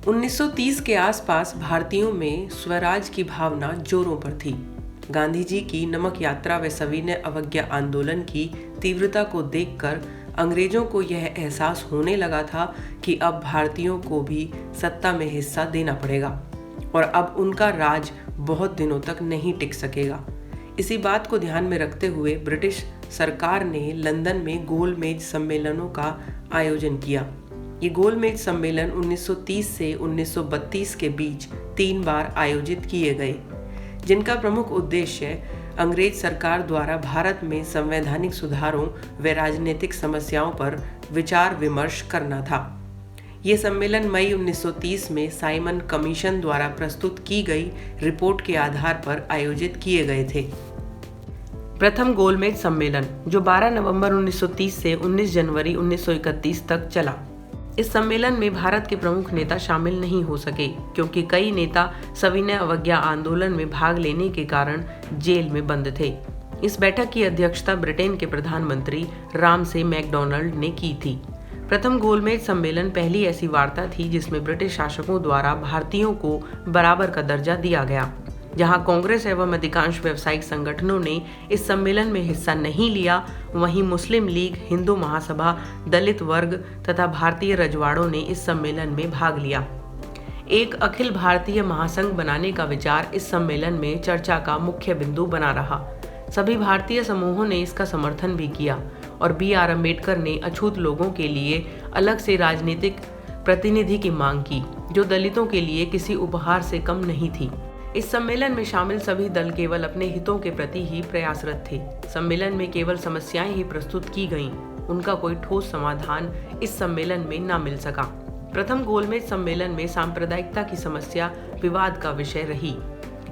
1930 के आसपास भारतीयों में स्वराज की भावना जोरों पर थी। गांधी जी की नमक यात्रा व सविनय अवज्ञा आंदोलन की तीव्रता को देखकर अंग्रेजों को यह एहसास होने लगा था कि अब भारतीयों को भी सत्ता में हिस्सा देना पड़ेगा और अब उनका राज बहुत दिनों तक नहीं टिक सकेगा। इसी बात को ध्यान में रखते हुए ब्रिटिश सरकार ने लंदन में गोलमेज सम्मेलनों का आयोजन किया। ये गोलमेज सम्मेलन 1930 से 1932 के बीच 3 बार आयोजित किए गए, जिनका प्रमुख उद्देश्य अंग्रेज सरकार द्वारा भारत में संवैधानिक सुधारों व राजनीतिक समस्याओं पर विचार विमर्श करना था। ये सम्मेलन मई 1930 में साइमन कमीशन द्वारा प्रस्तुत की गई रिपोर्ट के आधार पर आयोजित किए गए थे। प्रथम गोलमेज सम्मेलन, जो 12 नवंबर 1930 से 19 जनवरी 1931 तक चला। इस सम्मेलन में भारत के प्रमुख नेता शामिल नहीं हो सके, क्योंकि कई नेता सविनय अवज्ञा आंदोलन में भाग लेने के कारण जेल में बंद थे। इस बैठक की अध्यक्षता ब्रिटेन के प्रधानमंत्री रामसे मैकडॉनल्ड ने की थी। प्रथम गोलमेज सम्मेलन पहली ऐसी वार्ता थी जिसमें ब्रिटिश शासकों द्वारा भारतीयों को बराबर का दर्जा दिया गया। जहां कांग्रेस एवं अधिकांश व्यावसायिक संगठनों ने इस सम्मेलन में हिस्सा नहीं लिया, वहीं मुस्लिम लीग, हिंदू महासभा, दलित वर्ग तथा भारतीय रजवाड़ों ने इस सम्मेलन में भाग लिया। एक अखिल भारतीय महासंघ बनाने का विचार इस सम्मेलन में चर्चा का मुख्य बिंदु बना रहा। सभी भारतीय समूहों ने इसका समर्थन भी किया और बी.आर. अम्बेडकर ने अछूत लोगों के लिए अलग से राजनीतिक प्रतिनिधि की मांग की, जो दलितों के लिए किसी उपहार से कम नहीं थी। इस सम्मेलन में शामिल सभी दल केवल अपने हितों के प्रति ही प्रयासरत थे। सम्मेलन में केवल समस्याएं ही प्रस्तुत की गईं, उनका कोई ठोस समाधान इस सम्मेलन में न मिल सका। प्रथम गोलमेज सम्मेलन में सांप्रदायिकता की समस्या विवाद का विषय रही।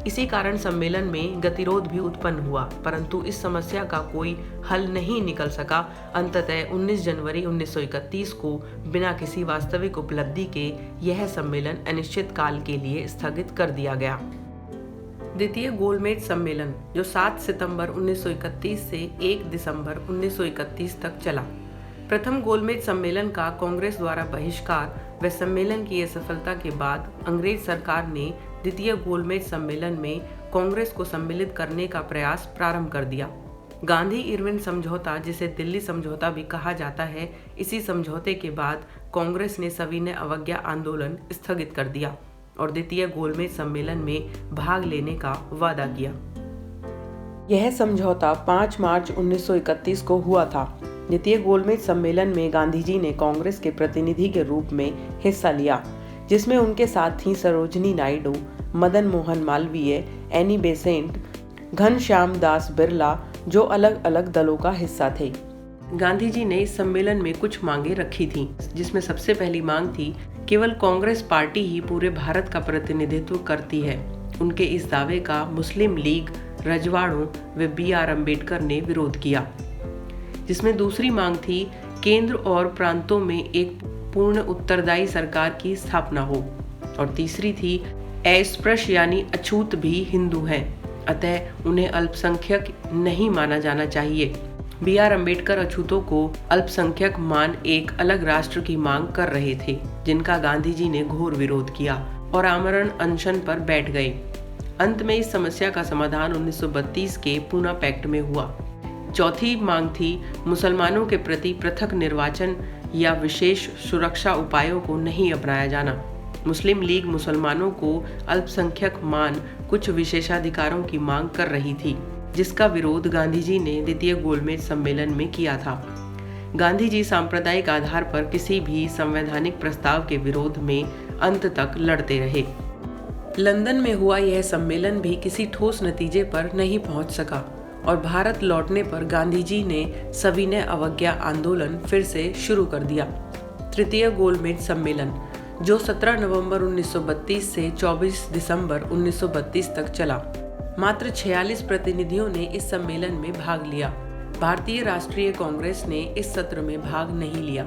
इसी कारण सम्मेलन में गतिरोध भी उत्पन्न हुआ, परंतु इस समस्या का कोई हल नहीं निकल सका। अंततः 19 जनवरी 1931 को बिना किसी वास्तविक उपलब्धि के यह सम्मेलन अनिश्चित काल के लिए स्थगित कर दिया गया। द्वितीय गोलमेज सम्मेलन, जो 7 सितंबर 1931 से 1 दिसंबर 1931 तक चला। प्रथम गोलमेज सम्मेलन का कांग्रेस द्वारा बहिष्कार व सम्मेलन की असफलता के बाद अंग्रेज सरकार ने द्वितीय गोलमेज सम्मेलन में कांग्रेस को सम्मिलित करने का प्रयास प्रारंभ कर दिया। गांधी-इरविन समझौता, जिसे दिल्ली समझौता भी कहा जाता है, इसी समझौते के बाद कांग्रेस ने सविनय अवज्ञा आंदोलन स्थगित कर दिया और द्वितीय गोलमेज सम्मेलन में भाग लेने का वादा किया। यह समझौता 5 मार्च 1931 को हुआ था। द्वितीय गोलमेज सम्मेलन में गांधी जी ने कांग्रेस के प्रतिनिधि के रूप में हिस्सा लिया, जिसमें उनके साथ थी सरोजिनी नायडू, मदन मोहन मालवीय, एनी बेसेंट, घनश्याम दास बिरला, जो अलग अलग दलों का हिस्सा थे। गांधी जी ने इस सम्मेलन में कुछ मांगे रखी थी, जिसमें सबसे पहली मांग थी, केवल कांग्रेस पार्टी ही पूरे भारत का प्रतिनिधित्व करती है। उनके इस दावे का मुस्लिम लीग, रजवाड़ों व बी.आर. अम्बेडकर ने विरोध किया। जिसमें दूसरी मांग थी, केंद्र और प्रांतों में एक पूर्ण उत्तरदायी सरकार की स्थापना हो, और तीसरी थी, अस्पृश्य यानी अछूत भी हिंदू हैं, अतः उन्हें अल्पसंख्यक नहीं माना जाना चाहिए। बी.आर. अम्बेडकर अछूतों को अल्पसंख्यक मान एक अलग राष्ट्र की मांग कर रहे थे, जिनका गांधी जी ने घोर विरोध किया और आमरण अनशन पर बैठ गए। अंत में इस समस्या का समाधान 1932 के पूना पैक्ट में हुआ। चौथी मांग थी, मुसलमानों के प्रति पृथक निर्वाचन या विशेष सुरक्षा उपायों को नहीं अपनाया जाना। मुस्लिम लीग मुसलमानों को अल्पसंख्यक मान कुछ विशेषाधिकारों की मांग कर रही थी, जिसका विरोध गांधी जी ने द्वितीय गोलमेज सम्मेलन में किया था। गांधी जी सांप्रदायिक आधार पर किसी भी संवैधानिक प्रस्ताव के विरोध में अंत तक लड़ते रहे। लंदन में हुआ यह सम्मेलन भी किसी ठोस नतीजे पर नहीं पहुंच सका और भारत लौटने पर गांधी जी ने सविनय अवज्ञा आंदोलन फिर से शुरू कर दिया। तृतीय गोलमेज सम्मेलन, जो 17 नवंबर 1932 से 24 दिसंबर 1932 तक चला। मात्र 46 प्रतिनिधियों ने इस सम्मेलन में भाग लिया। भारतीय राष्ट्रीय कांग्रेस ने इस सत्र में भाग नहीं लिया।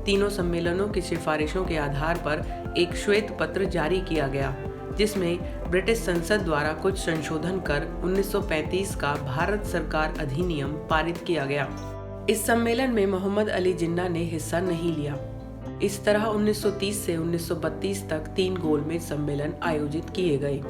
तीनों सम्मेलनों की सिफारिशों के आधार पर एक श्वेत पत्र जारी किया गया, जिसमें ब्रिटिश संसद द्वारा कुछ संशोधन कर 1935 का भारत सरकार अधिनियम पारित किया गया। इस सम्मेलन में मोहम्मद अली जिन्ना ने हिस्सा नहीं लिया। इस तरह 1930 से 1932 तक 3 गोलमेज सम्मेलन आयोजित किए गए।